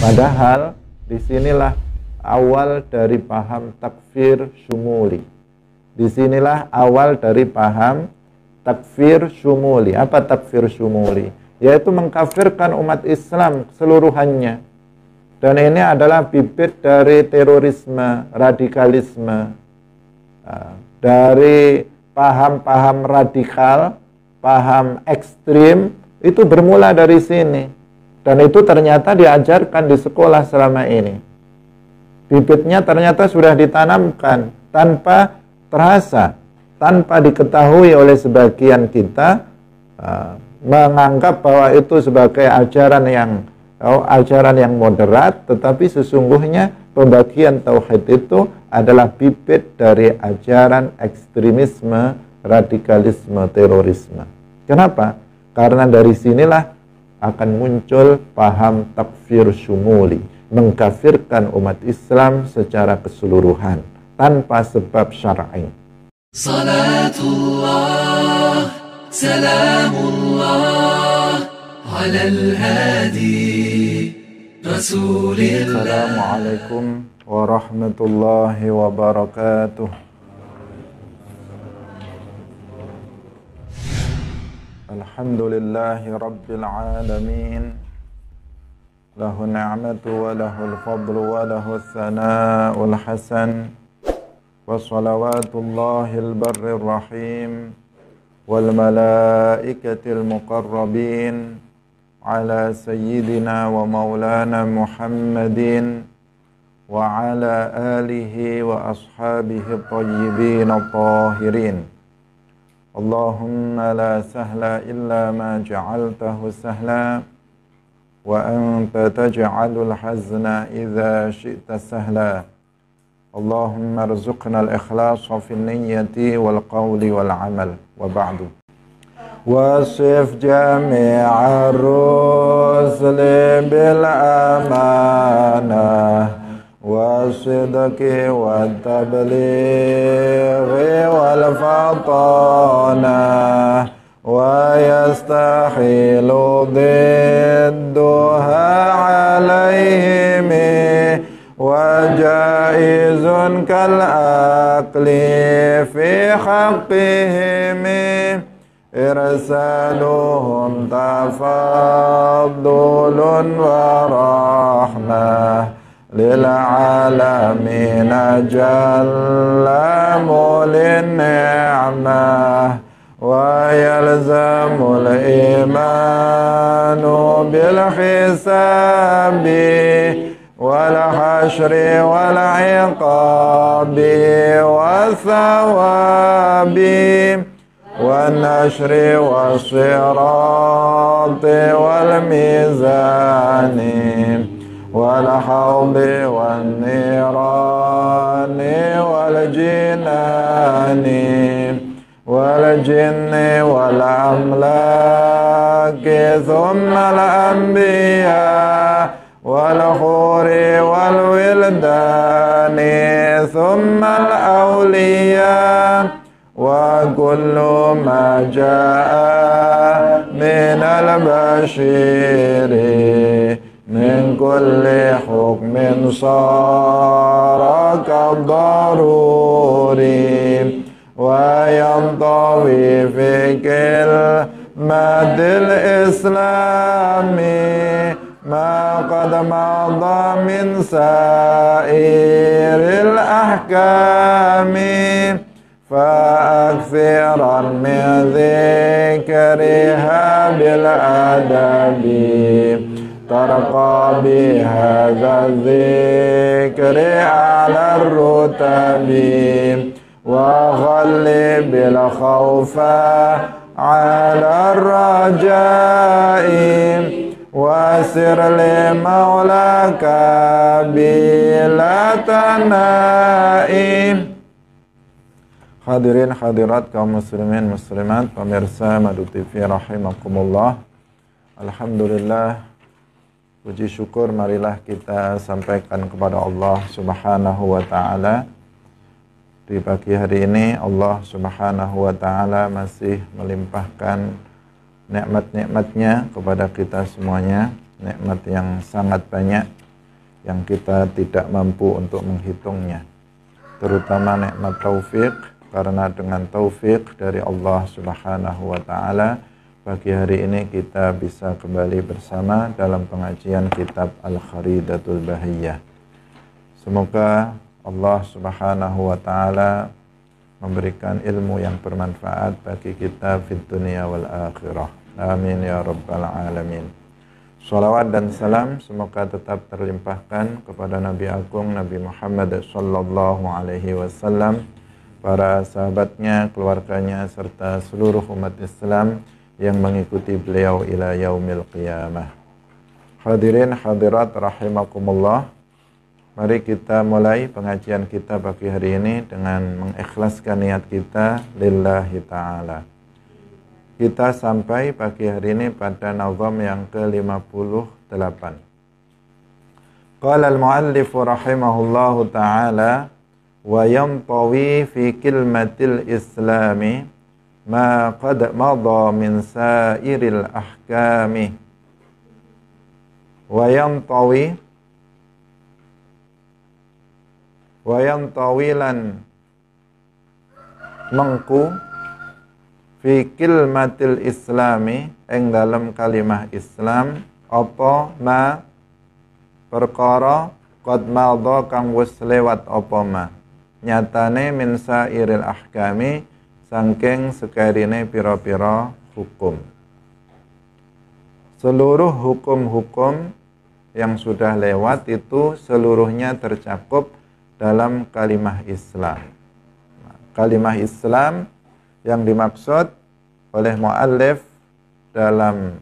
Padahal disinilah awal dari paham takfir syumuli. Disinilah awal dari paham takfir syumuli. Apa takfir syumuli? Yaitu mengkafirkan umat Islam keseluruhannya. Dan ini adalah bibit dari terorisme, radikalisme, dari paham-paham radikal, paham ekstrim, itu bermula dari sini. Dan itu ternyata diajarkan di sekolah selama ini. Bibitnya ternyata sudah ditanamkan tanpa terasa, tanpa diketahui oleh sebagian kita, menganggap bahwa itu sebagai ajaran yang moderat, tetapi sesungguhnya pembagian tauhid itu adalah bibit dari ajaran ekstremisme, radikalisme, terorisme. Kenapa? Karena dari sinilah akan muncul paham takfir syumuli, mengkafirkan umat Islam secara keseluruhan tanpa sebab syar'i. Salatullah, salamullah ala al-hadi Rasulillah. Assalamualaikum warahmatullahi wabarakatuh. Alhamdulillahi rabbil alamin. Lahu ni'matu wa lahul fadlu wa lahu thana'ul hasan. Wa salawatullahil barrir rahim wal malaikatil muqarrabin ala sayyidina wa maulana Muhammadin wa ala alihi wa ashabihi tayyibin at-tahirin. Allahumma la sahla illa ma ja'altahu sahla wa anta taj'alul hazna idza syi'ta sahla. Allahumma arzuqna al-ikhlasa fil niyyati wal qawli wal amal. Wa ba'du. Wasif jami'ar rusli bil amanah wasidqi wat tablighi wal fatanah wa yastahilu didduha alaihim wa jaizun kal aqli fi haqqihim irsaluhum tafaddulun wa rahmah lil alamin jalla mulin ni'mah wa yalzamul imanu bil hisabi wal hashri wal iqabi wa thawabi wan nashri was sirati wal mizani wal hawdi wan nirani wal jinani wal jinni wal amlaki thumma al anbiya wal khuri wal wildani thumma al awliya wa kullu ma jaa min al bashiri min kulli hukmin sara kadaruri wa yantawi fi kilmatil islami ma qad madha min sairil ahkami fa'akthiran min dhikriha bil adabi tarqa bihadha dhikri ala rutabi wa ghalli bil khawfa ala rajai wasir li maulaka bila tanaim. Hadirin hadirat kaum muslimin muslimat pemirsa Madu TV rahimakumullah. Alhamdulillah, puji syukur marilah kita sampaikan kepada Allah Subhanahu wa taala. Di pagi hari ini Allah Subhanahu wa taala masih melimpahkan nikmat-nikmatnya kepada kita semuanya, nikmat yang sangat banyak. yang kita tidak mampu untuk menghitungnya, terutama nikmat taufik, karena dengan taufik dari Allah Subhanahu wa taala pagi hari ini kita bisa kembali bersama dalam pengajian kitab Al-Kharidatul Bahiyah. Semoga Allah Subhanahu wa taala memberikan ilmu yang bermanfaat bagi kita fid dunia wal akhirah. Amin ya rabbal alamin. Shalawat dan salam semoga tetap terlimpahkan kepada Nabi Agung Nabi Muhammad sallallahu alaihi wasallam, para sahabatnya, keluarganya, serta seluruh umat Islam yang mengikuti beliau ila yaumil qiyamah. Hadirin hadirat rahimakumullah. Mari kita mulai pengajian kita pagi hari ini dengan mengikhlaskan niat kita lillahi ta'ala. Kita sampai pagi hari ini pada nazam yang ke-58. Qala al-muallif rahimahullahu ta'ala wa yantawi fi kilmatil islami ma qad madha min sairil ahkami. Wa yantawilan mengku fi kilmatil islami ing dalam kalimah Islam apa ma perkara qad madha kang wis lewat apa ma nyatane min sairil ahkami saking sekarine pira-pira hukum. Seluruh hukum-hukum yang sudah lewat itu seluruhnya tercakup dalam kalimah Islam. Kalimah Islam yang dimaksud oleh muallif dalam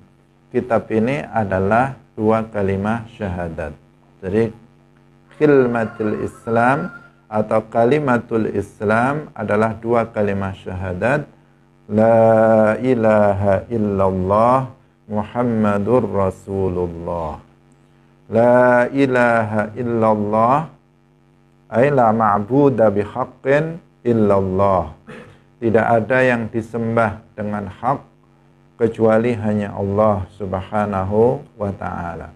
kitab ini adalah dua kalimah syahadat. Jadi kalimatul Islam atau kalimatul Islam adalah dua kalimah syahadat, la ilaha illallah Muhammadur Rasulullah. La ilaha illallah ay la ma'buda bihaqqin illallah. Tidak ada yang disembah dengan hak kecuali hanya Allah Subhanahu wa ta'ala.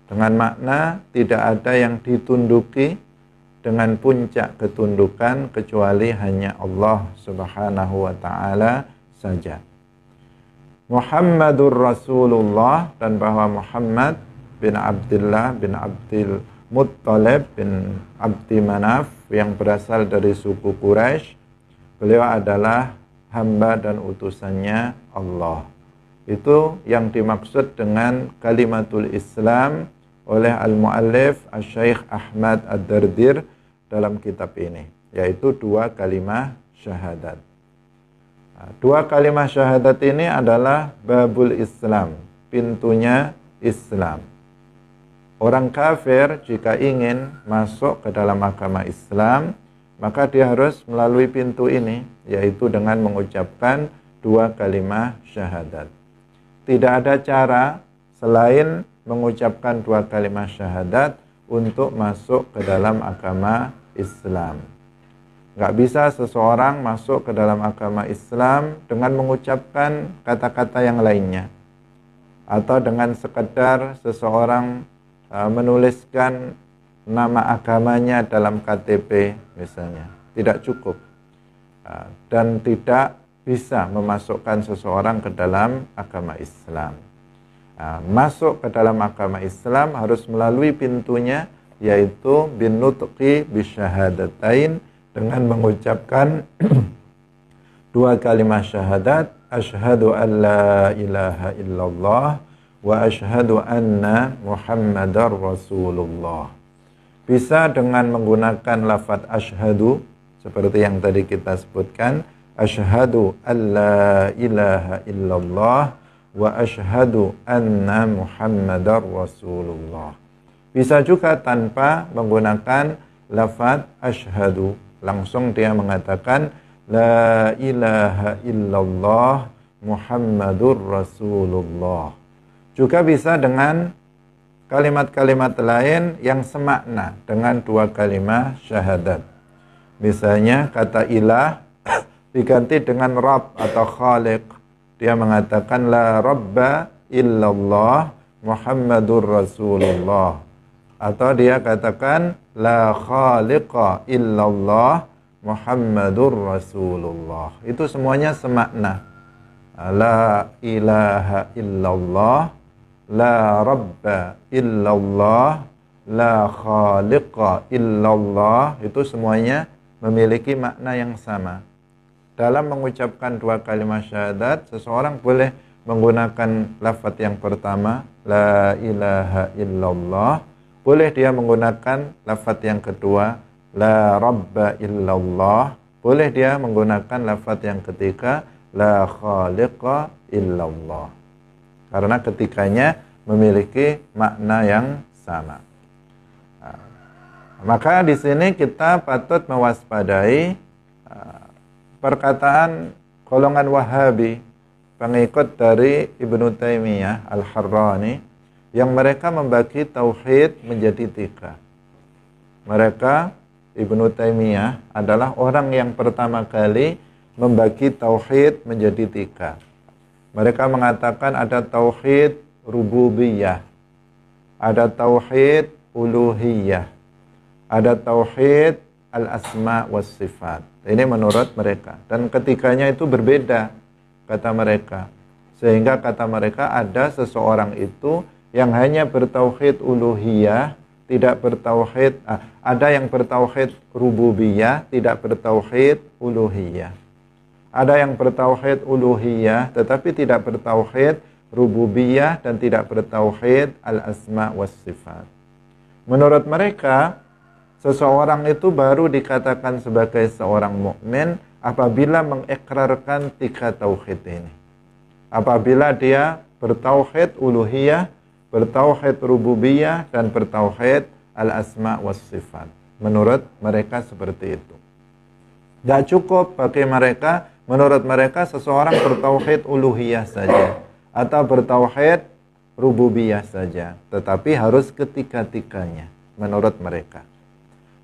Dengan makna tidak ada yang ditunduki dengan puncak ketundukan kecuali hanya Allah Subhanahu wa ta'ala saja. Muhammadur Rasulullah, dan bahwa Muhammad bin Abdullah bin Abdul Muttalib bin Abdi Manaf yang berasal dari suku Quraisy, beliau adalah hamba dan utusannya Allah. Itu yang dimaksud dengan kalimatul Islam oleh al-muallif Asy-Syaikh Ahmad Ad-Dardir dalam kitab ini, yaitu dua kalimah syahadat. Dua kalimah syahadat ini adalah babul Islam, pintunya Islam. Orang kafir jika ingin masuk ke dalam agama Islam, maka dia harus melalui pintu ini, yaitu dengan mengucapkan dua kalimah syahadat. Tidak ada cara selain mengucapkan dua kalimah syahadat untuk masuk ke dalam agama Islam. Nggak bisa seseorang masuk ke dalam agama Islam dengan mengucapkan kata-kata yang lainnya, atau dengan sekedar seseorang menuliskan nama agamanya dalam KTP misalnya. Tidak cukup. Dan tidak bisa memasukkan seseorang ke dalam agama Islam. Masuk ke dalam agama Islam harus melalui pintunya, yaitu binutqi bisyahadatain, dengan mengucapkan dua kalimat syahadat, asyhadu an la ilaha illallah wa asyhadu anna Muhammadar Rasulullah. Bisa dengan menggunakan lafaz asyhadu seperti yang tadi kita sebutkan, asyhadu an la ilaha illallah wa asyhadu anna Muhammadar Rasulullah. Bisa juga tanpa menggunakan lafaz asyhadu, langsung dia mengatakan la ilaha illallah Muhammadur Rasulullah. Juga bisa dengan kalimat-kalimat lain yang semakna dengan dua kalimat syahadat. Misalnya kata ilah diganti dengan Rabb atau Khaliq. Dia mengatakan la Rabba illallah Muhammadur Rasulullah. Atau dia katakan la khaliqa illallah Muhammadur Rasulullah. Itu semuanya semakna. La ilaha illallah, la rabba illallah, la khaliqa illallah. Itu semuanya memiliki makna yang sama. Dalam mengucapkan dua kalimat syahadat, seseorang boleh menggunakan lafaz yang pertama, la ilaha illallah. Boleh dia menggunakan lafaz yang kedua, la rabba illallah. Boleh dia menggunakan lafaz yang ketiga, la khaliqa illallah. Karena ketiganya memiliki makna yang sama. Maka di sini kita patut mewaspadai perkataan golongan Wahabi, pengikut dari Ibnu Taimiyah Al-Harrani, yang mereka membagi tauhid menjadi tiga. Mereka, Ibnu Taimiyah, adalah orang yang pertama kali membagi tauhid menjadi tiga. Mereka mengatakan ada tauhid rububiyah, ada tauhid uluhiyah, ada tauhid al-asma was sifat. Ini menurut mereka. Dan ketiganya itu berbeda, kata mereka. Sehingga kata mereka ada seseorang itu yang hanya bertauhid uluhiyah, tidak bertauhid, ada yang bertauhid rububiyah, tidak bertauhid uluhiyah. Ada yang bertauhid uluhiyah tetapi tidak bertauhid rububiyah dan tidak bertauhid al-asma was sifat. Menurut mereka, seseorang itu baru dikatakan sebagai seorang mukmin apabila mengikrarkan tiga tauhid ini. Apabila dia bertauhid uluhiyah, bertauhid rububiyah, dan bertauhid al-asma was sifat. Menurut mereka seperti itu. Tidak cukup bagi mereka, menurut mereka seseorang bertauhid uluhiyah saja atau bertauhid rububiyah saja, tetapi harus ketiga-tiganya menurut mereka.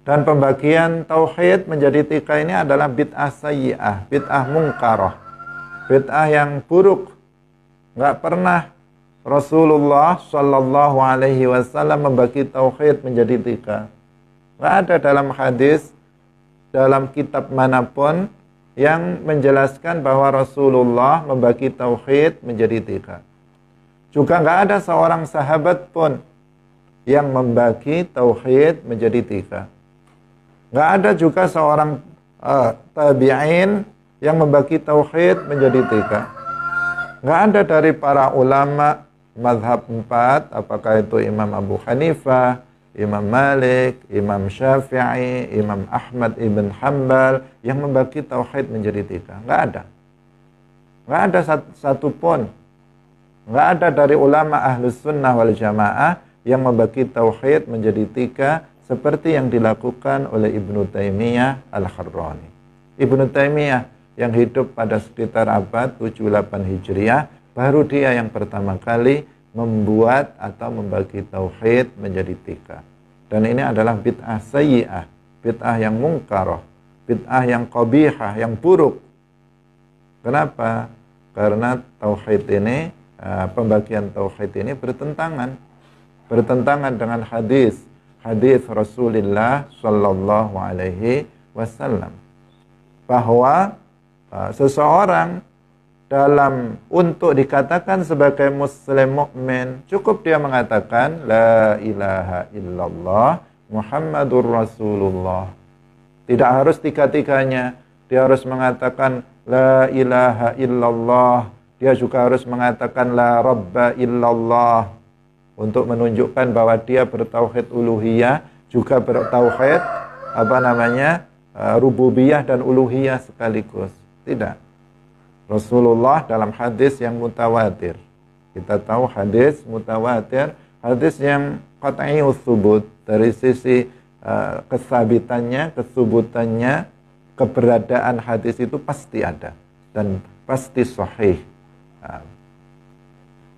Dan pembagian tauhid menjadi tiga ini adalah bid'ah sayyi'ah, bid'ah mungkarah, bid'ah yang buruk. Nggak pernah Rasulullah Shallallahu Alaihi Wasallam membagi tauhid menjadi tiga. Nggak ada dalam hadis, dalam kitab manapun yang menjelaskan bahwa Rasulullah membagi tauhid menjadi tiga. Juga nggak ada seorang sahabat pun yang membagi tauhid menjadi tiga. Nggak ada juga seorang tabi'in yang membagi tauhid menjadi tiga. Nggak ada dari para ulama mazhab 4, apakah itu Imam Abu Hanifah, Imam Malik, Imam Syafi'i, Imam Ahmad ibn Hanbal yang membagi tauhid menjadi tiga. Nggak ada. Nggak ada satu pun. Nggak ada dari ulama Ahlus Sunnah wal Jamaah yang membagi tauhid menjadi tiga seperti yang dilakukan oleh Ibnu Taimiyah Al-Harrani. Ibnu Taimiyah yang hidup pada sekitar abad 78 Hijriah, baru dia yang pertama kali membuat atau membagi tauhid menjadi tiga. Dan ini adalah bid'ah sayyi'ah, bid'ah yang mungkarah, bid'ah yang qabihah, yang buruk. Kenapa? Karena tauhid ini, pembagian tauhid ini bertentangan dengan hadis Rasulullah Shallallahu Alaihi Wasallam, bahwa seseorang untuk dikatakan sebagai muslim mukmin cukup dia mengatakan la ilaha illallah Muhammadur Rasulullah. Tidak harus tiga-tiganya. Dia harus mengatakan la ilaha illallah. Dia juga harus mengatakan la rabba illallah, untuk menunjukkan bahwa dia bertauhid uluhiyah, juga bertauhid rububiyah dan uluhiyah sekaligus. Tidak. Rasulullah dalam hadis yang mutawatir, kita tahu hadis mutawatir, hadis yang qat'iyus tsubut, dari sisi kesabitannya, kesubutannya, keberadaan hadis itu pasti ada dan pasti sahih.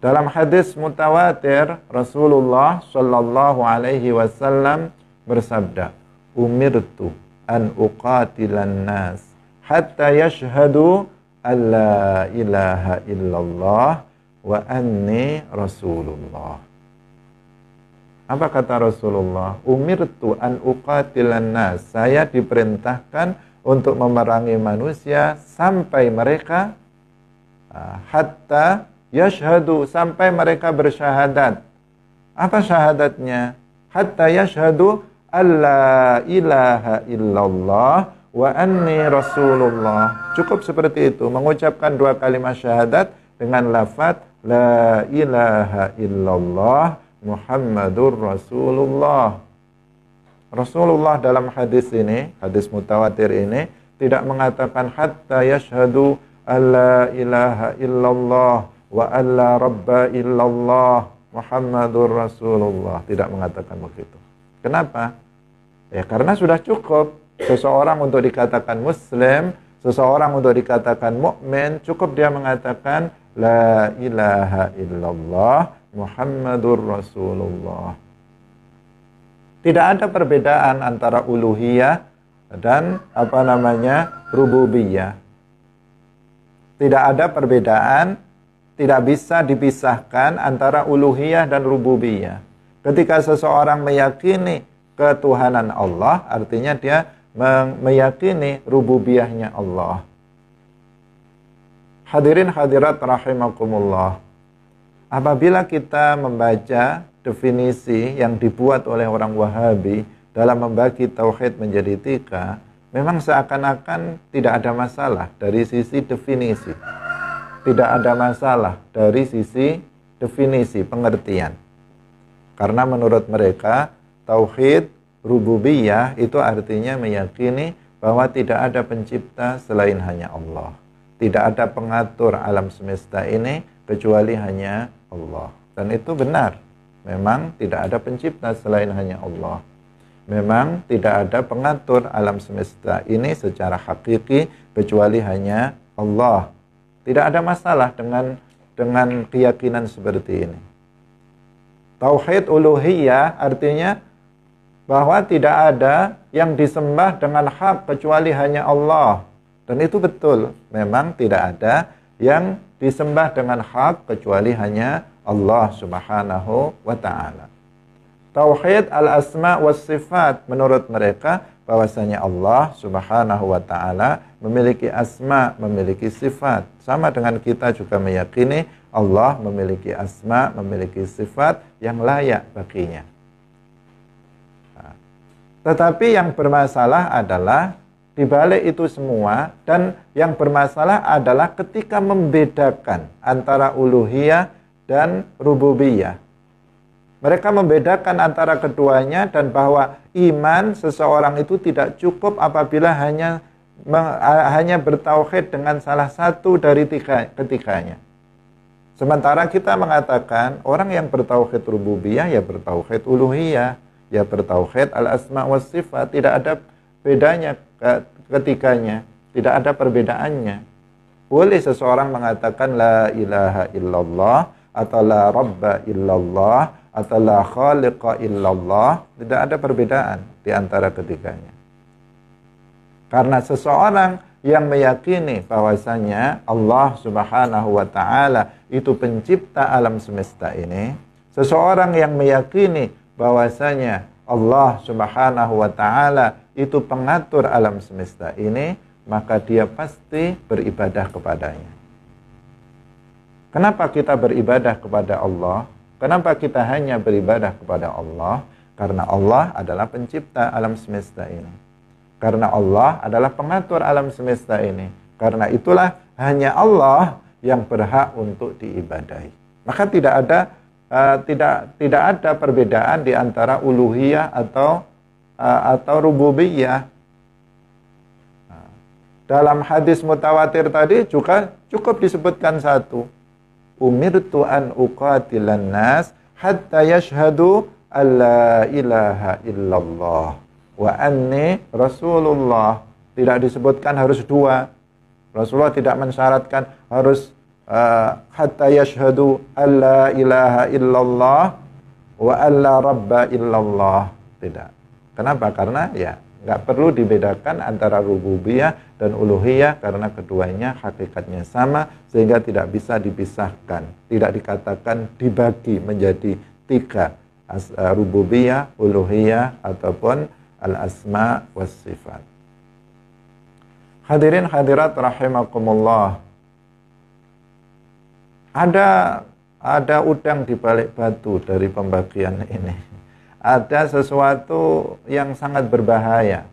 Dalam hadis mutawatir, Rasulullah Shallallahu Alaihi Wasallam bersabda, umirtu an uqatilan nas hatta yashhadu alla ilaha illallah wa anni rasulullah. Apa kata Rasulullah? Umirtu an uqatilan nas. Saya diperintahkan untuk memerangi manusia sampai mereka hatta yashhadu, sampai mereka bersyahadat. Apa syahadatnya? Hatta yashhadu alla ilaha illallah wa anni rasulullah. Cukup seperti itu, mengucapkan 2 kalimat syahadat dengan lafaz la ilaha illallah Muhammadur Rasulullah. Rasulullah dalam hadis ini, hadis mutawatir ini, tidak mengatakan hatta yashhadu alla ilaha illallah wa alla rabba illallah Muhammadur Rasulullah. Tidak mengatakan begitu. Kenapa? Ya karena sudah cukup seseorang untuk dikatakan muslim, seseorang untuk dikatakan mukmin, cukup dia mengatakan la ilaha illallah Muhammadur Rasulullah. Tidak ada perbedaan antara uluhiyah dan rububiyah. Tidak ada perbedaan, tidak bisa dipisahkan antara uluhiyah dan rububiyah. Ketika seseorang meyakini ketuhanan Allah, artinya dia meyakini rububiyahnya Allah. Hadirin hadirat rahimakumullah. Apabila kita membaca definisi yang dibuat oleh orang Wahabi dalam membagi tauhid menjadi 3, memang seakan-akan tidak ada masalah dari sisi definisi. Tidak ada masalah dari sisi definisi, pengertian. Karena menurut mereka, tauhid rububiyah itu artinya meyakini bahwa tidak ada pencipta selain hanya Allah. Tidak ada pengatur alam semesta ini kecuali hanya Allah. Dan itu benar. Memang tidak ada pencipta selain hanya Allah. Memang tidak ada pengatur alam semesta ini secara hakiki kecuali hanya Allah. Tidak ada masalah dengan keyakinan seperti ini. Tauhid uluhiyah artinya bahwa tidak ada yang disembah dengan hak kecuali hanya Allah. Dan itu betul. Memang tidak ada yang disembah dengan hak kecuali hanya Allah Subhanahu wa ta'ala. Tauhid al-asma was sifat, menurut mereka bahwasanya Allah Subhanahu wa ta'ala memiliki asma, memiliki sifat. Sama dengan kita juga meyakini Allah memiliki asma, memiliki sifat yang layak baginya. Tetapi yang bermasalah adalah di balik itu semua, dan yang bermasalah adalah ketika membedakan antara uluhiyah dan rububiyah. Mereka membedakan antara keduanya, dan bahwa iman seseorang itu tidak cukup apabila hanya bertauhid dengan salah satu dari ketiganya. Sementara kita mengatakan orang yang bertauhid rububiyah ya bertauhid uluhiyah, ya bertauhid al-asma was sifat, tidak ada bedanya ketiganya, tidak ada perbedaannya. Boleh seseorang mengatakan la ilaha illallah atau la rabba illallah atau la khaliqa illallah, tidak ada perbedaan di antara ketiganya. Karena seseorang yang meyakini bahwasanya Allah Subhanahu wa ta'ala itu pencipta alam semesta ini, seseorang yang meyakini bahwasanya Allah Subhanahu wa ta'ala itu pengatur alam semesta ini, maka dia pasti beribadah kepadanya. Kenapa kita beribadah kepada Allah? Kenapa kita hanya beribadah kepada Allah? Karena Allah adalah pencipta alam semesta ini. Karena Allah adalah pengatur alam semesta ini. Karena itulah hanya Allah yang berhak untuk diibadahi. Maka tidak ada perbedaan di antara uluhiyah atau rububiyah. Dalam hadis mutawatir tadi juga cukup disebutkan satu. Umirtu an uqatilan nas hatta yashhadu alla ilaha illallah wa anni rasulullah. Tidak disebutkan harus 2. Rasulullah tidak mensyaratkan harus hatta yashhadu alla ilaha illallah wa alla rabba illallah. Tidak. Kenapa? Karena ya nggak perlu dibedakan antara rububiyah dan uluhiyah, karena keduanya hakikatnya sama, sehingga tidak bisa dipisahkan. Tidak dikatakan dibagi menjadi 3. rububiyah, uluhiyah, ataupun al-asma was sifat. Hadirin hadirat rahimakumullah. Ada udang di balik batu dari pembagian ini. Ada sesuatu yang sangat berbahaya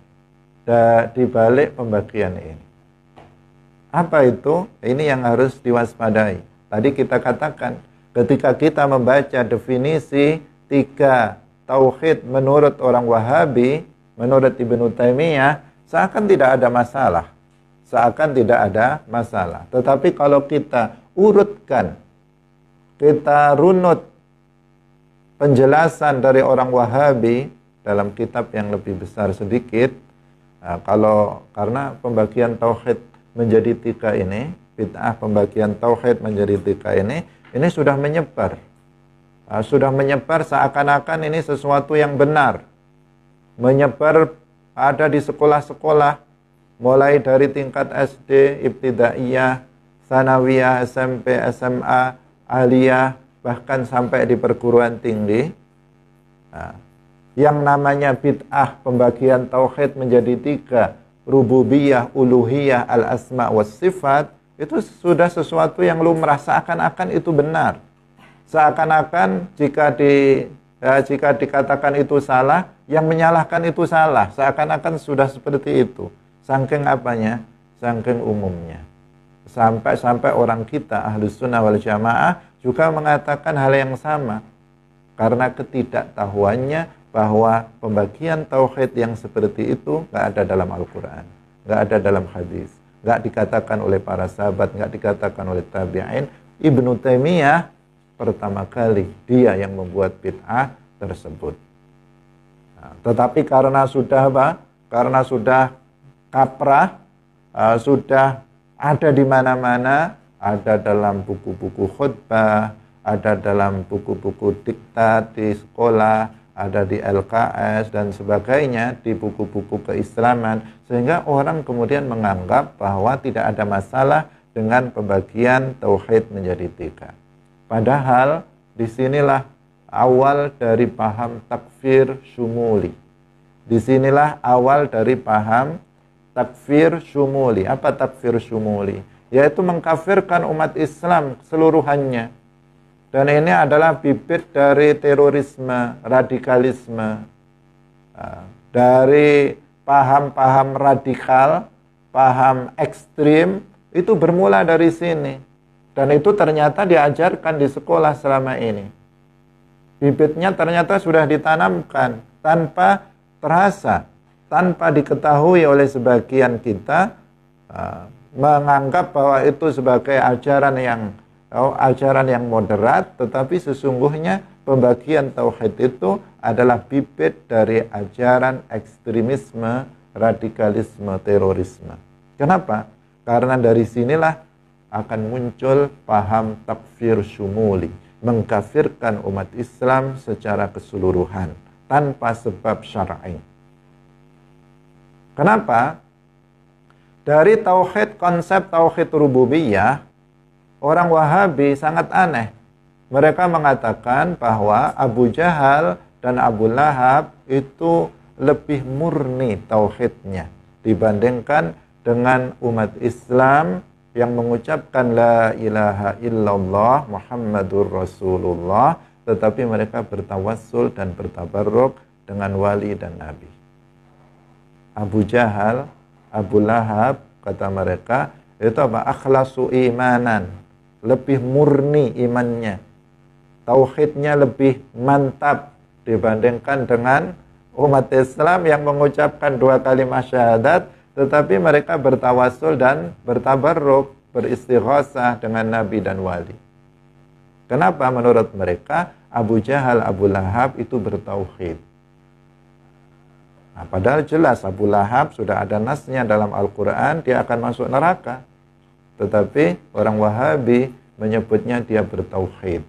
di balik pembagian ini. Apa itu? Ini yang harus diwaspadai. Tadi kita katakan, ketika kita membaca definisi 3 tauhid menurut orang Wahabi, menurut Ibnu Taimiyah, seakan tidak ada masalah. Seakan tidak ada masalah. Tetapi kalau kita urutkan, kita runut penjelasan dari orang Wahabi dalam kitab yang lebih besar sedikit, karena pembagian tauhid menjadi 3 ini, bid'ah pembagian tauhid menjadi 3 ini sudah menyebar. Sudah menyebar seakan-akan ini sesuatu yang benar. Menyebar ada di sekolah-sekolah, mulai dari tingkat SD, ibtidaiyah, sanawiyah, SMP, SMA, aliyah, bahkan sampai di perguruan tinggi. Yang namanya bid'ah pembagian tauhid menjadi 3, rububiyah, uluhiyah, al-asma was sifat, itu sudah sesuatu yang lumrah, seakan-akan itu benar. Seakan-akan jika dikatakan itu salah, yang menyalahkan itu salah. Seakan-akan sudah seperti itu. Saking apanya? Saking umumnya. Sampai orang kita Ahlus Sunnah wal Jamaah juga mengatakan hal yang sama. Karena ketidaktahuannya bahwa pembagian tauhid yang seperti itu nggak ada dalam Al-Quran, nggak ada dalam hadis, nggak dikatakan oleh para sahabat, nggak dikatakan oleh tabi'in. Ibnu Taimiyah pertama kali dia yang membuat bid'ah tersebut. Tetapi karena sudah Karena sudah kaprah, sudah ada di mana-mana, ada dalam buku-buku khutbah, ada dalam buku-buku diktat di sekolah, ada di LKS dan sebagainya, di buku-buku keislaman, sehingga orang kemudian menganggap bahwa tidak ada masalah dengan pembagian tauhid menjadi 3. Padahal disinilah awal dari paham takfir syumuli. Disinilah awal dari paham takfir syumuli. Apa takfir syumuli? Yaitu mengkafirkan umat Islam seluruhannya. Dan ini adalah bibit dari terorisme, radikalisme, dari paham-paham radikal, paham ekstrim, itu bermula dari sini. Dan itu ternyata diajarkan di sekolah selama ini. Bibitnya ternyata sudah ditanamkan tanpa terasa, tanpa diketahui oleh sebagian kita, menganggap bahwa itu sebagai ajaran yang moderat, tetapi sesungguhnya pembagian tauhid itu adalah bibit dari ajaran ekstremisme, radikalisme, terorisme. Kenapa? Karena dari sinilah akan muncul paham takfir syumuli, mengkafirkan umat Islam secara keseluruhan tanpa sebab syar'i. Kenapa? Dari tauhid, konsep tauhid rububiyah, orang Wahabi sangat aneh. Mereka mengatakan bahwa Abu Jahal dan Abu Lahab itu lebih murni tauhidnya dibandingkan dengan umat Islam yang mengucapkan la ilaha illallah Muhammadur Rasulullah, tetapi mereka bertawassul dan bertabarruk dengan wali dan nabi. Abu Jahal, Abu Lahab, kata mereka, itu apa? Akhlasu imanan, lebih murni imannya, tauhidnya lebih mantap dibandingkan dengan umat Islam yang mengucapkan 2 kalimat syahadat, tetapi mereka bertawassul dan bertabarruk, beristighosah dengan nabi dan wali. Kenapa menurut mereka Abu Jahal, Abu Lahab itu bertauhid? Nah, padahal jelas Abu Lahab sudah ada nasnya dalam Al-Quran, dia akan masuk neraka. Tetapi orang Wahabi menyebutnya dia bertauhid.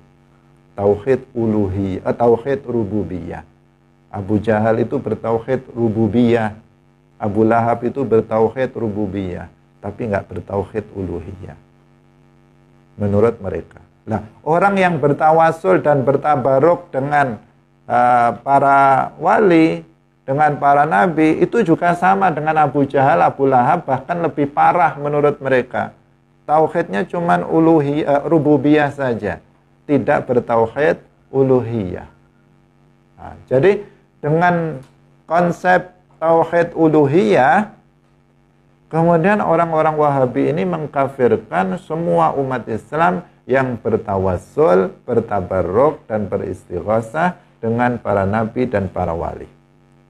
Tauhid uluhiyah, tauhid rububiyah. Abu Jahal itu bertauhid rububiyah. Abu Lahab itu bertauhid rububiyah, tapi nggak bertauhid uluhiyah. Menurut mereka. Nah, orang yang bertawasul dan bertabaruk dengan para wali dengan para nabi itu juga sama dengan Abu Jahal, Abu Lahab, bahkan lebih parah menurut mereka. Tauhidnya cuman rububiyah saja, tidak bertauhid uluhiyah. Nah, jadi dengan konsep tauhid uluhiyah, kemudian orang-orang Wahabi ini mengkafirkan semua umat Islam yang bertawassul, bertabarruk, dan beristighosah dengan para nabi dan para wali.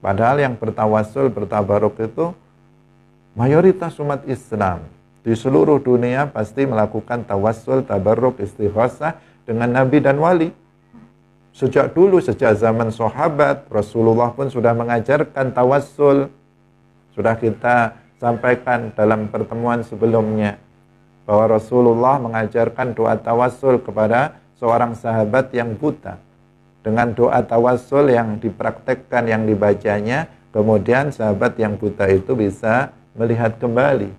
Padahal yang bertawassul, bertabarruk itu mayoritas umat Islam di seluruh dunia pasti melakukan tawassul, tabarruk, istighosah dengan nabi dan wali. Sejak dulu, sejak zaman sahabat, Rasulullah pun sudah mengajarkan tawassul. Sudah kita sampaikan dalam pertemuan sebelumnya bahwa Rasulullah mengajarkan doa tawassul kepada seorang sahabat yang buta. Dengan doa tawassul yang dipraktekkan, yang dibacanya, kemudian sahabat yang buta itu bisa melihat kembali.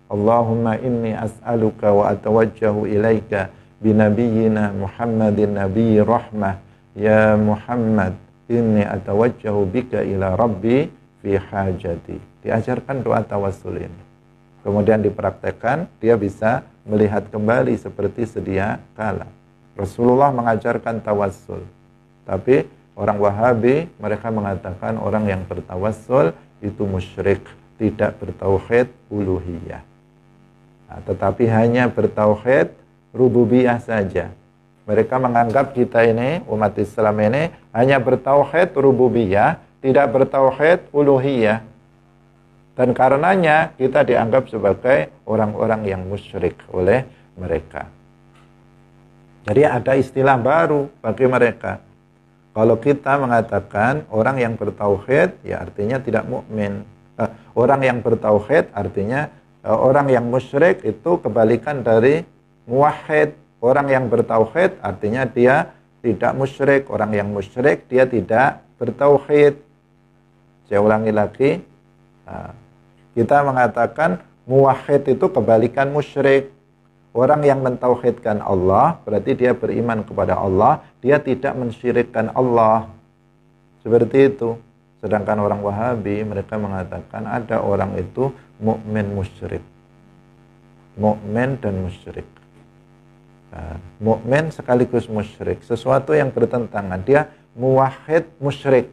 Allahumma inni as'aluka wa atawajjahu ilaika binabiyyina Muhammadin nabiyyi rahmah. Ya Muhammad, inni atawajjahu bika ila rabbi fi hajati. Diajarkan doa tawassul ini. Kemudian dipraktekkan, dia bisa melihat kembali seperti sedia kala. Rasulullah mengajarkan tawassul. Tapi orang Wahabi, mereka mengatakan orang yang bertawassul itu musyrik, tidak bertauhid uluhiyah. Nah, tetapi hanya bertauhid rububiyah saja. Mereka menganggap kita ini, umat Islam ini, hanya bertauhid rububiyah, tidak bertauhid uluhiyah. Dan karenanya kita dianggap sebagai orang-orang yang musyrik oleh mereka. Jadi ada istilah baru bagi mereka. Kalau kita mengatakan orang yang bertauhid, ya artinya tidak mukmin. Orang yang bertauhid artinya orang yang musyrik itu kebalikan dari muwahhid. Orang yang bertauhid artinya dia tidak musyrik. Orang yang musyrik dia tidak bertauhid. Saya ulangi lagi. Kita mengatakan muwahhid itu kebalikan musyrik. Orang yang mentauhidkan Allah berarti dia beriman kepada Allah, dia tidak mensyirikkan Allah. Seperti itu. Sedangkan orang Wahabi mereka mengatakan ada orang itu mukmin musyrik. Mukmin dan musyrik. Mukmin sekaligus musyrik, sesuatu yang bertentangan. Dia muwahhid musyrik.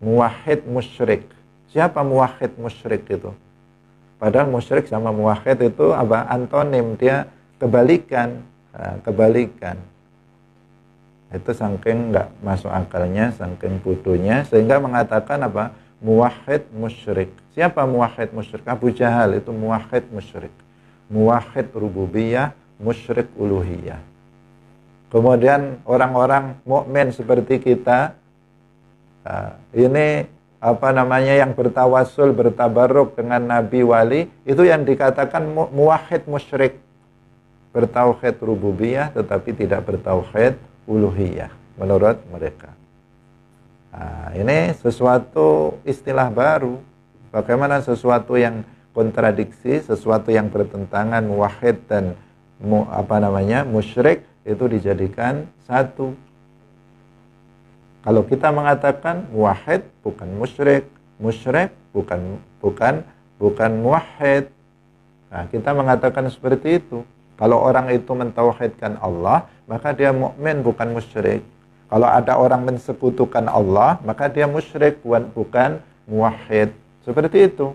Muwahhid musyrik. Siapa muwahhid musyrik itu? Padahal musyrik sama muwahhid itu apa? Antonim, dia kebalikan. Kebalikan. Itu saking nggak masuk akalnya, saking bodohnya, sehingga mengatakan apa? Muwahhid musyrik. Siapa muwahhid musyrik? Abu Jahal itu muwahhid musyrik. Muwahhid rububiyah, musyrik uluhiyah. Kemudian orang-orang mukmin seperti kita, ini yang bertawassul, bertabarruk dengan nabi wali, itu yang dikatakan muwahhid musyrik. Bertauhid rububiyah tetapi tidak bertauhid uluhiyah menurut mereka. Ini sesuatu istilah baru. Bagaimana sesuatu yang kontradiksi, sesuatu yang bertentangan muwahhid dan musyrik itu dijadikan satu. Kalau kita mengatakan muwahhid bukan musyrik, musyrik bukan muwahhid. Nah, kita mengatakan seperti itu. Kalau orang itu mentauhidkan Allah, maka dia mukmin bukan musyrik. Kalau ada orang mensekutukan Allah, maka dia musyrik bukan muwahhid. Seperti itu.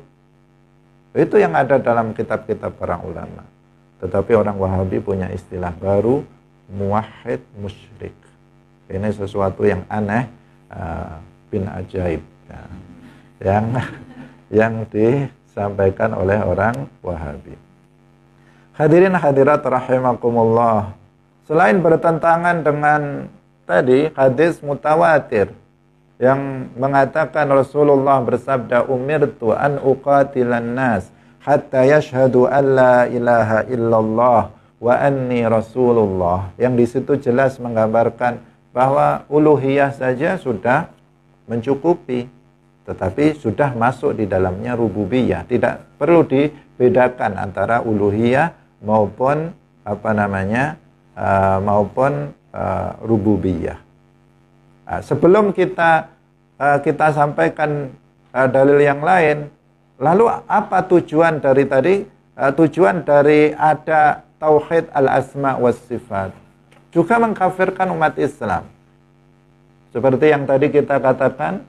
Itu yang ada dalam kitab-kitab para ulama. Tetapi orang Wahabi punya istilah baru, muwahhid musyrik. Ini sesuatu yang aneh, bin ajaib, ya. yang disampaikan oleh orang Wahabi. Hadirin hadirat rahimakumullah. Selain bertentangan dengan tadi hadis mutawatir yang mengatakan Rasulullah bersabda, umirtu an uqatilan nas hatta yashhadu an la ilaha illallah wa anni rasulullah. Yang di situ jelas menggambarkan bahwa uluhiyah saja sudah mencukupi, tetapi sudah masuk di dalamnya rububiyah. Tidak perlu dibedakan antara uluhiyah maupun rububiyah. Sebelum kita sampaikan dalil yang lain, lalu apa tujuan dari tadi? Tujuan dari ada tauhid al-asma was sifat juga mengkafirkan umat Islam. Seperti yang tadi kita katakan,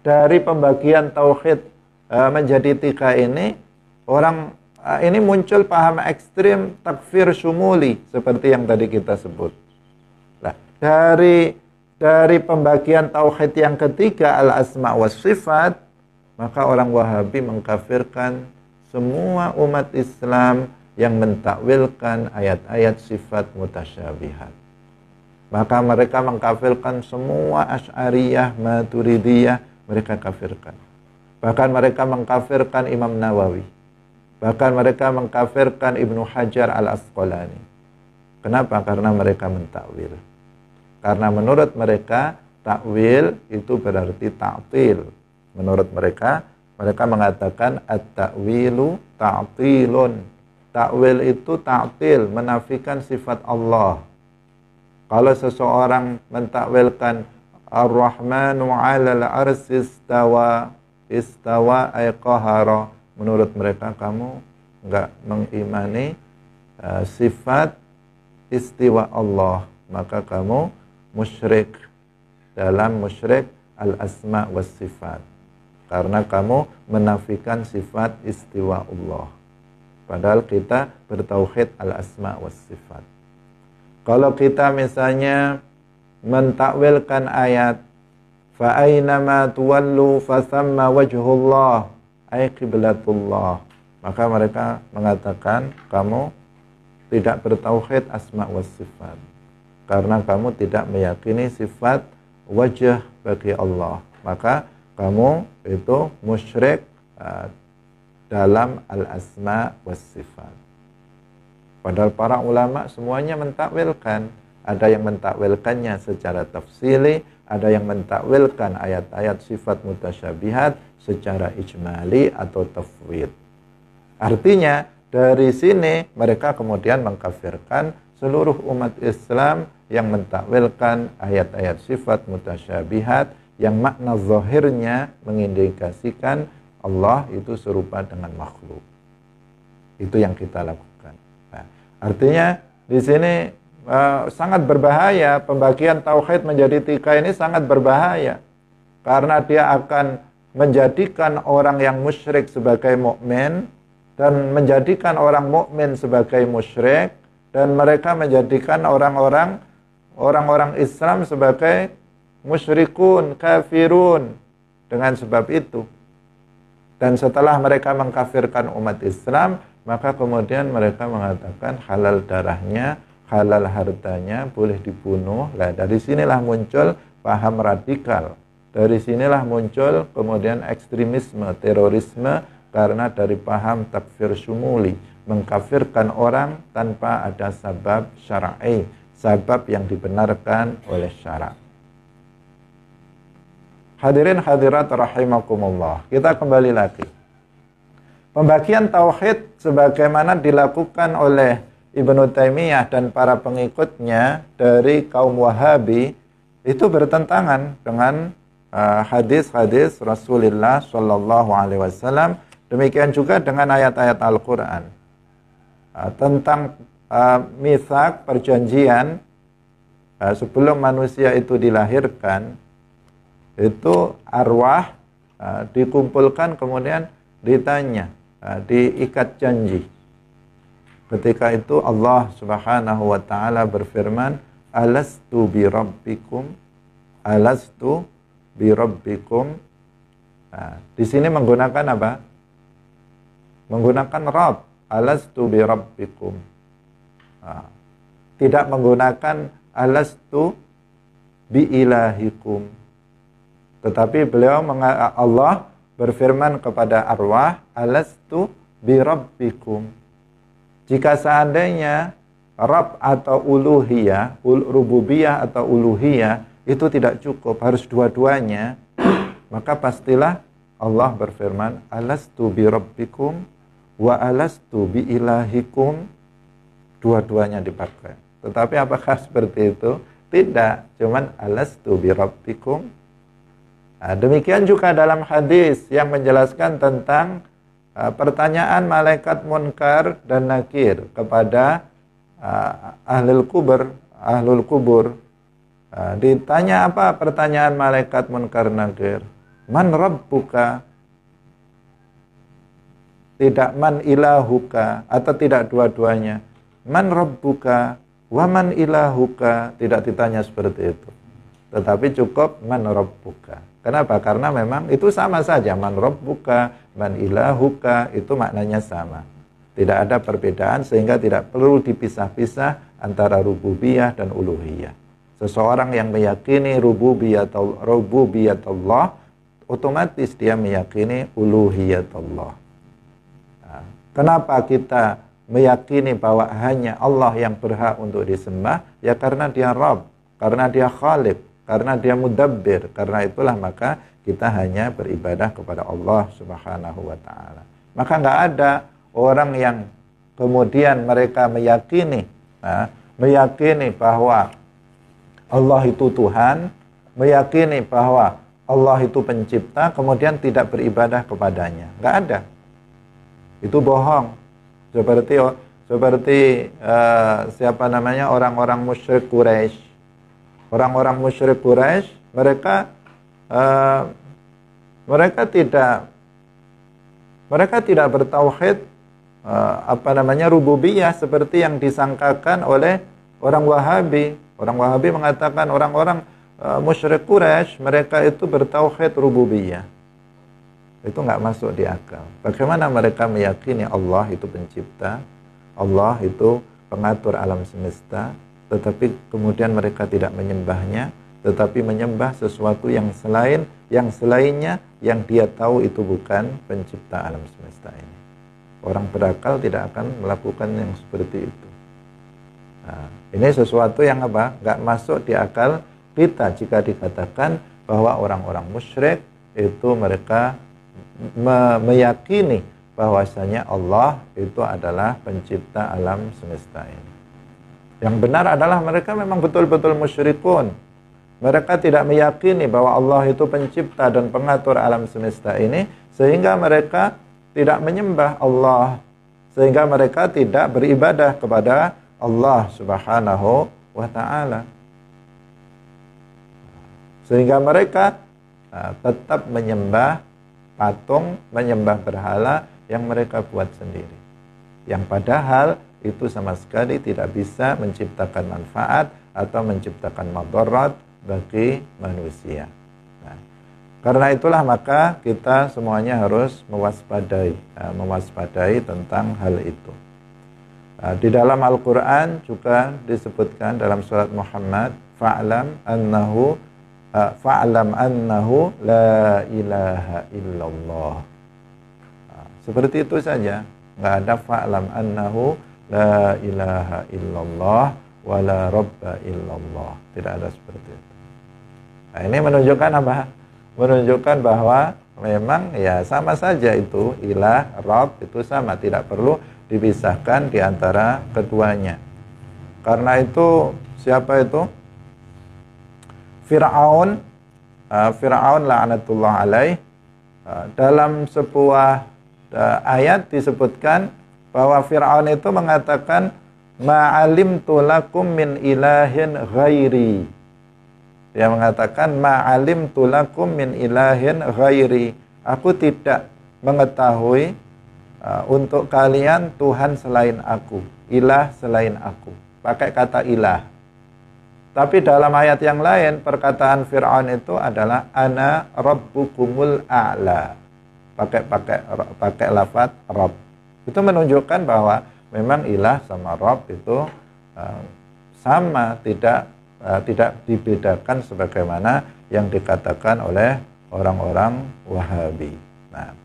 dari pembagian tauhid menjadi 3 ini, orang ini muncul paham ekstrim takfir syumuli seperti yang tadi kita sebut. Nah, dari pembagian tauhid yang ketiga al-asma was sifat, maka orang Wahabi mengkafirkan semua umat Islam yang mentakwilkan ayat-ayat sifat mutasyabihat. Maka mereka mengkafirkan semua Asy'ariyah, Maturidiyah, mereka kafirkan. Bahkan mereka mengkafirkan Imam Nawawi. Bahkan mereka mengkafirkan Ibnu Hajar al-Asqalani. Kenapa? Karena mereka mentakwil. Karena menurut mereka takwil itu berarti ta'til. Menurut mereka mengatakan at-ta'wilu ta'tilun. Takwil itu ta'til, menafikan sifat Allah. Kalau seseorang mentakwilkan Ar-Rahmanu 'alal 'arsy istawa ay qahara, menurut mereka kamu enggak mengimani sifat istiwa Allah, maka kamu musyrik dalam musyrik al-asma was sifat. Karena kamu menafikan sifat istiwa Allah. Padahal kita bertauhid al-asma was sifat. Kalau kita misalnya mentakwilkan ayat fa aynama tuwallu fasamma wajhullah ay qiblatullah, maka mereka mengatakan kamu tidak bertauhid asma was sifat karena kamu tidak meyakini sifat wajah bagi Allah, maka kamu itu musyrik dalam al-asma was sifat. Padahal para ulama semuanya mentakwilkan. Ada yang mentakwilkannya secara tafsili, ada yang mentakwilkan ayat-ayat sifat mutasyabihat secara ijmali atau tafwid. Artinya dari sini mereka kemudian mengkafirkan seluruh umat Islam yang mentakwilkan ayat-ayat sifat mutasyabihat yang makna zahirnya mengindikasikan Allah itu serupa dengan makhluk. Itu yang kita lakukan. Nah, artinya di sini sangat berbahaya. Pembagian tauhid menjadi 3 ini sangat berbahaya karena dia akan menjadikan orang yang musyrik sebagai mukmin dan menjadikan orang mukmin sebagai musyrik, dan mereka menjadikan orang-orang Islam sebagai musyrikun, kafirun dengan sebab itu. Dan setelah mereka mengkafirkan umat Islam, maka kemudian mereka mengatakan halal darahnya, halal hartanya, boleh dibunuh. Nah, dari sinilah muncul paham radikal. Dari sinilah muncul kemudian ekstremisme, terorisme, karena dari paham takfir syumuli, mengkafirkan orang tanpa ada sabab syar'i, sabab yang dibenarkan oleh syarak. Hadirin hadirat rahimakumullah. Kita kembali lagi. Pembagian tauhid sebagaimana dilakukan oleh Ibnu Taimiyah dan para pengikutnya dari kaum Wahabi itu bertentangan dengan hadis-hadis Rasulullah Shallallahu Alaihi Wasallam. Demikian juga dengan ayat-ayat Al-Quran tentang mitsak, perjanjian sebelum manusia itu dilahirkan. Itu arwah dikumpulkan kemudian ditanya, diikat janji. Ketika itu Allah Subhanahu wa taala berfirman, alastu bi rabbikum, alastu bi rabbikum. Nah, di sini menggunakan apa? Menggunakan Rabb, alastu bi rabbikum. Nah, tidak menggunakan alastu bi ilahikum. Tetapi Allah berfirman kepada arwah, alastu bi rabbikum. Jika seandainya Rabb atau uluhiyah, rububiyah atau uluhiyah itu tidak cukup, harus dua-duanya, maka pastilah Allah berfirman, alastu bi rabbikum wa alastu bi ilahikum. Dua-duanya dipakai. Tetapi apakah seperti itu? Tidak, cuman alastu birabbikum. Nah, demikian juga dalam hadis yang menjelaskan tentang pertanyaan malaikat munkar dan nakir kepada ahlul kubur. Ditanya apa pertanyaan malaikat munkar nakir? Man rabbuka? Tidak man ilahuka, atau tidak dua-duanya. Man rabbuka wa man ilahuka, tidak ditanya seperti itu. Tetapi cukup man rabbuka. Kenapa? Karena memang itu sama saja, man rabbuka, man ilahuka, itu maknanya sama. Tidak ada perbedaan sehingga tidak perlu dipisah-pisah antara rububiyah dan uluhiyah. Seseorang yang meyakini rububiyat Allah, otomatis dia meyakini uluhiyat Allah. Nah, kenapa kita meyakini bahwa hanya Allah yang berhak untuk disembah? Ya karena dia Rabb, karena dia Khaliq, karena dia mudabbir. Karena itulah maka kita hanya beribadah kepada Allah Subhanahu wa ta'ala. Maka nggak ada orang yang kemudian mereka meyakini bahwa Allah itu Tuhan, meyakini bahwa Allah itu pencipta, kemudian tidak beribadah kepadanya. Nggak ada. Itu bohong. Seperti siapa namanya, orang-orang musyrik Quraisy. Orang-orang musyrik Quraisy, mereka tidak bertauhid rububiyah seperti yang disangkakan oleh orang Wahabi. Orang Wahabi mengatakan orang-orang musyrik Quraisy mereka itu bertauhid rububiyah. Itu nggak masuk di akal. Bagaimana mereka meyakini Allah itu pencipta, Allah itu pengatur alam semesta, tetapi kemudian mereka tidak menyembahnya, tetapi menyembah sesuatu yang selainnya yang dia tahu itu bukan pencipta alam semesta ini. Orang berakal tidak akan melakukan yang seperti itu. Nah, ini sesuatu yang nggak masuk di akal kita jika dikatakan bahwa orang-orang musyrik itu mereka meyakini bahwasanya Allah itu adalah pencipta alam semesta ini. Yang benar adalah mereka memang betul-betul musyrikun. Mereka tidak meyakini bahwa Allah itu pencipta dan pengatur alam semesta ini, sehingga mereka tidak menyembah Allah, sehingga mereka tidak beribadah kepada Allah Subhanahu wa ta'ala. Sehingga mereka tetap menyembah patung, menyembah berhala yang mereka buat sendiri. Yang padahal itu sama sekali tidak bisa menciptakan manfaat atau menciptakan madarat bagi manusia. Nah, karena itulah maka kita semuanya harus mewaspadai tentang hal itu. Di dalam Al-Quran juga disebutkan dalam surat Muhammad, fa'lam annahu la ilaha illallah. Seperti itu saja, nggak ada fa'lam annahu la ilaha illallah wa la rabba illallah. Tidak ada seperti itu. Nah, ini menunjukkan apa? Menunjukkan bahwa memang ya sama saja itu ilah, Rabb itu sama, tidak perlu dipisahkan di antara keduanya. Karena itu siapa itu? Fir'aun la'natullah alaih, dalam sebuah ayat disebutkan bahwa Fir'aun itu mengatakan ma'alimtu lakum min ilahin ghairi. Dia mengatakan ma'alimtu lakum min ilahin ghairi. Aku tidak mengetahui untuk kalian Tuhan selain aku, ilah selain aku. Pakai kata ilah. Tapi dalam ayat yang lain perkataan Fir'aun itu adalah ana rabbukumul a'la. Pakai lafaz Rabb. Itu menunjukkan bahwa memang ilah sama Rabb itu sama, tidak dibedakan sebagaimana yang dikatakan oleh orang-orang Wahabi. Nah,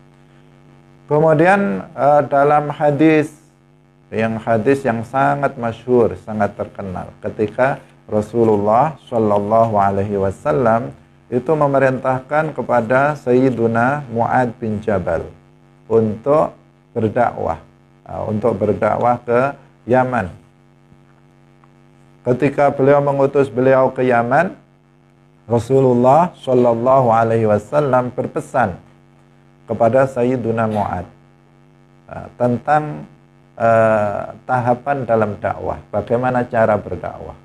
kemudian dalam hadis yang sangat masyhur, sangat terkenal, ketika Rasulullah Shallallahu Alaihi Wasallam itu memerintahkan kepada Sayyiduna Mu'ad bin Jabal untuk berdakwah ke Yaman. Ketika beliau mengutus beliau ke Yaman, Rasulullah Shallallahu Alaihi Wasallam berpesan kepada Sayyiduna Mu'ad tentang tahapan dalam dakwah, bagaimana cara berdakwah.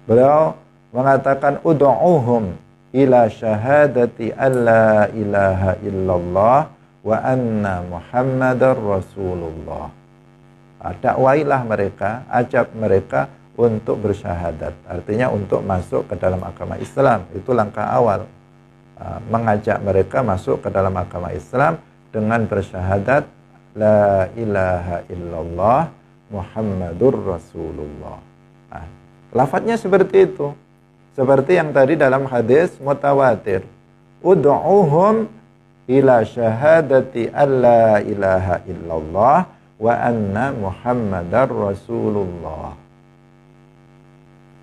Beliau mengatakan ud'uhum ila syahadati alla ilaha illallah wa anna Muhammadar Rasulullah. Dakwailah mereka, ajak mereka untuk bersyahadat. Artinya untuk masuk ke dalam agama Islam. Itu langkah awal. Mengajak mereka masuk ke dalam agama Islam dengan bersyahadat la ilaha illallah Muhammadur Rasulullah. Lafadznya seperti itu. Seperti yang tadi dalam hadis mutawatir. Ud'uhum ila syahadati alla ilaha illallah wa anna Muhammadar Rasulullah.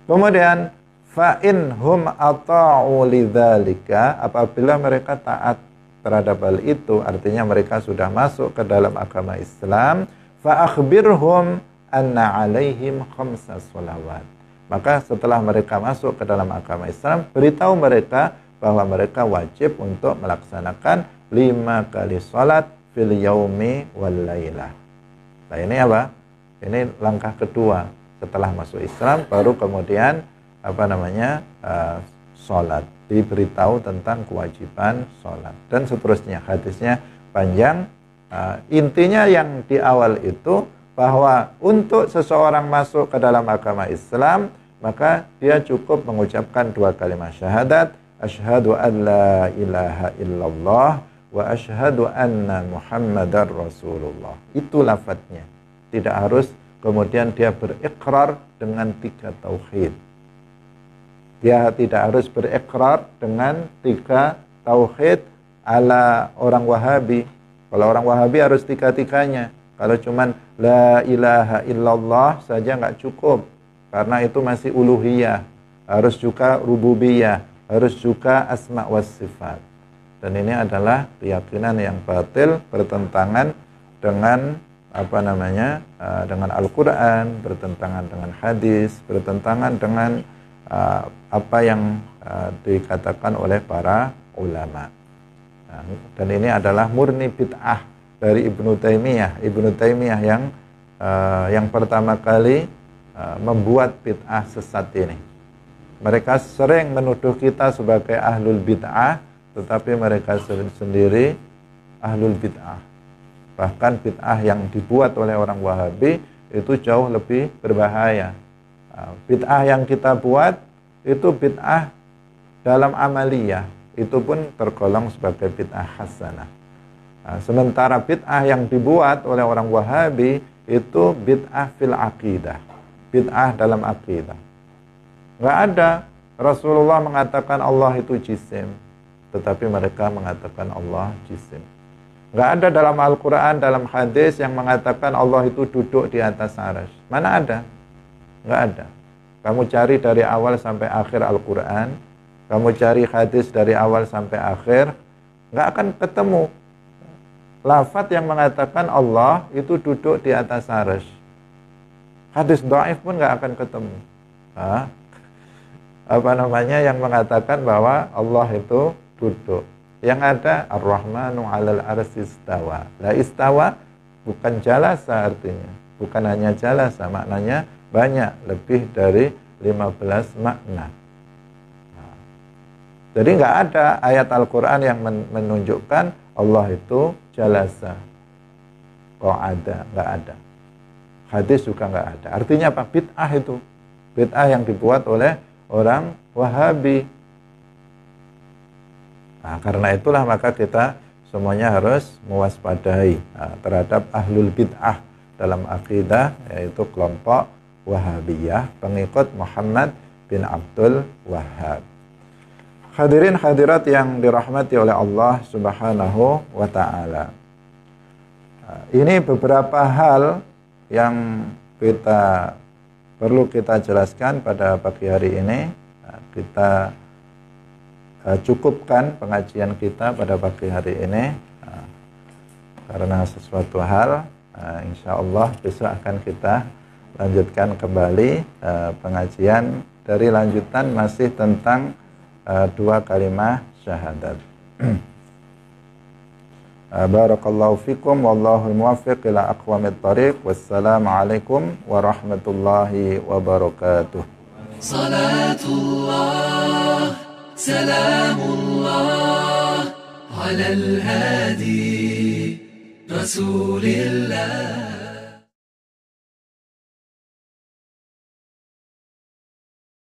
Kemudian fa in hum ata'u lidzalika, apabila mereka taat terhadap hal itu, artinya mereka sudah masuk ke dalam agama Islam, fa akhbirhum anna alaihim khamsa sholawat. Maka setelah mereka masuk ke dalam agama Islam, beritahu mereka bahwa mereka wajib untuk melaksanakan 5 kali sholat fil yaumi wal lailah. Nah ini apa? Ini langkah kedua. Setelah masuk Islam, baru kemudian sholat. Diberitahu tentang kewajiban sholat. Dan seterusnya. Hadisnya panjang. Intinya yang di awal itu, bahwa untuk seseorang masuk ke dalam agama Islam, maka dia cukup mengucapkan 2 kalimat syahadat. Asyhadu an la ilaha illallah wa asyhadu anna Muhammadar Rasulullah. Itu lafadznya. Tidak harus kemudian dia berikrar dengan 3 tauhid. Dia tidak harus berikrar dengan 3 tauhid ala orang Wahabi. Kalau orang Wahabi harus 3-3-nya. Kalau cuman la ilaha illallah saja nggak cukup. Karena itu masih uluhiyah. Harus juga rububiyah. Harus juga asma was sifat. Dan ini adalah keyakinan yang batil, bertentangan dengan dengan Al-Quran, bertentangan dengan hadis, bertentangan dengan apa yang dikatakan oleh para ulama. Dan ini adalah murni bid'ah dari Ibnu Taimiyah. Ibnu Taimiyah yang pertama kali membuat bid'ah sesat ini. Mereka sering menuduh kita sebagai ahlul bid'ah, tetapi mereka sendiri ahlul bid'ah. Bahkan bid'ah yang dibuat oleh orang Wahabi itu jauh lebih berbahaya. Bid'ah yang kita buat itu bid'ah dalam amaliyah, itu pun tergolong sebagai bid'ah hasanah. Sementara bid'ah yang dibuat oleh orang Wahabi itu bid'ah fil aqidah, bid'ah dalam aqidah. Nggak ada Rasulullah mengatakan Allah itu jisim, tetapi mereka mengatakan Allah jisim. Nggak ada dalam Al-Quran, dalam hadis yang mengatakan Allah itu duduk di atas arsy. Mana ada? Nggak ada. Kamu cari dari awal sampai akhir Al-Quran, kamu cari hadis dari awal sampai akhir, nggak akan ketemu lafaz yang mengatakan Allah itu duduk di atas arsy. Hadis dhaif pun nggak akan ketemu. Yang mengatakan bahwa Allah itu duduk. Yang ada Ar-Rahmanu 'alal arsy istawa. La istawa bukan jalasa artinya. Bukan hanya jalasa, maknanya banyak, lebih dari 15 makna. Jadi nggak ada ayat Al-Quran yang menunjukkan Allah itu jalasa, qa'ada, nggak ada. Hadis juga nggak ada. Artinya apa? Bid'ah itu. Bid'ah yang dibuat oleh orang Wahabi. Nah, karena itulah maka kita semuanya harus mewaspadai terhadap ahlul bid'ah dalam akidah, yaitu kelompok Wahabiyah, pengikut Muhammad bin Abdul Wahhab. Hadirin hadirat yang dirahmati oleh Allah Subhanahu wa ta'ala. Ini beberapa hal yang perlu kita jelaskan pada pagi hari ini. Kita cukupkan pengajian kita pada pagi hari ini karena sesuatu hal insya Allah besok akan kita lanjutkan kembali pengajian dari lanjutan masih tentang dua kalimat syahadat. Barakallahu fikum wallahu muwaffiq ila aqwamit thariq. Wassalamualaikum warahmatullahi wabarakatuh. Salatullah salamullah ala al-hadi Rasulillah.